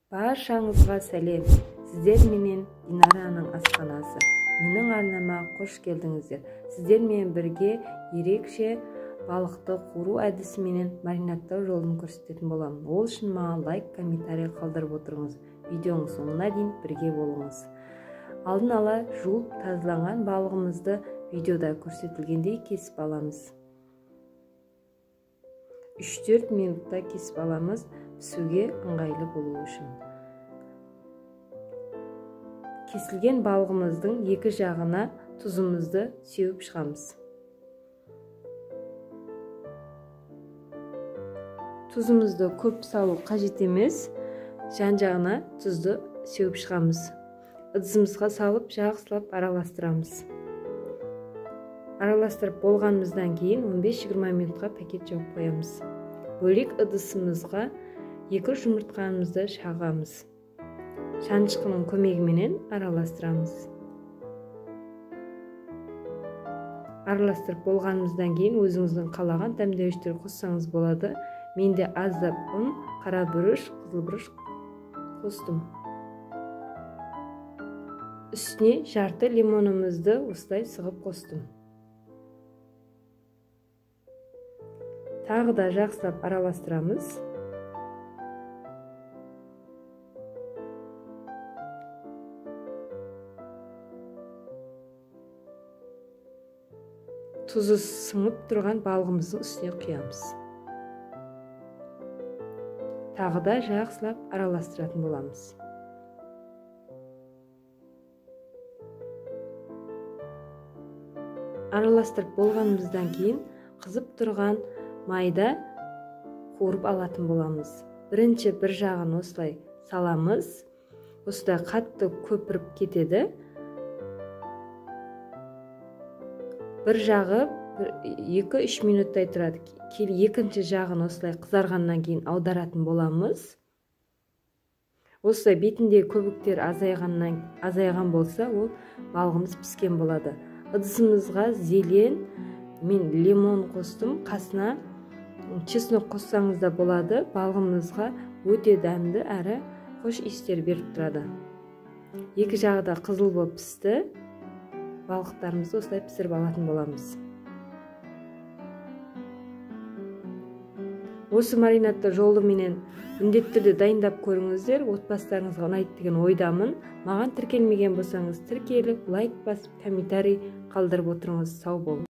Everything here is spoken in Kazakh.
Баршаңызға сәлем. Сіздер менен Динараның асханасы. Менің арнама қош келдіңіздер. Сіздермен бірге ерекше балықты қуыру әдісіменен маринаттау жолын көрсететін боламын. Ол үшін маған лайк, комментарий қалдырып отырыңыз. Видеоның соңына дейін бірге болыңыз. Алдын ала жуып тазаланған балығымызды видеода көрсетілгендей кесіп аламыз. 3-4 минутта кесіп аламыз, пісуге ыңғайлы болу үшін. Кесілген балығымыздың екі жағына тұзымызды сеуіп шығамыз. Тұзымызды көп салу қажет емес, жан-жағына тұзды сеуіп шығамыз. Ыдысымызға салып, жақсылап араластырамыз. Араластырып болғанымыздан кейін 15-20 минутқа пакет жауып қоямыз. Бөлек ыдысымызға 2 жұмыртқамызды шағамыз. Шанышқының көмегіменен араластырамыз. Араластырып болғанымыздан кейін өзіңіздің қалаған дәмдеуіштер қоссаңыз болады. Менде аздап ұн, қара бұрыш, қызыл бұрыш қостым. Үстіне жарты лимонымызды осылай сығып қостым. Тағы да жақсылап араластырамыз. Тұзы сіңіп тұрған балығымыздың үстіне құямыз. Тағы да жақсылап араластыратын боламыз. Араластырып болғанымыздан кейін қызып тұрған майда қуырып алатын боламыз. Бірінші бір жағын осылай саламыз. Осылай қатты көпіріп кетеді. Бір жағы 2-3 минуттай тұрады. Екінші жағын осылай қызарғаннан кейін аударатын боламыз. Осылай бетінде көбіктер азайған болса, ол балығымыз піскен болады. Ыдысымызға зелен, мен лимон қостым, қасына чеснок қоссаңыз да болады. Балығымызға өте дәмді әрі хош иістер беріп тұрады. Екі жағы да қызыл болып пісті. Балықтарымызды осылай пісіріп алатын боламыз. Осы маринатты жолыменен міндетті түрде дайындап көріңіздер. Отбасыларыңызға ұнайды деген ойдамын. Маған тіркелмеген болсаңыз тіркеліп, лайк басып, комментарий қалдырып отырыңыз. Сау болыңыз.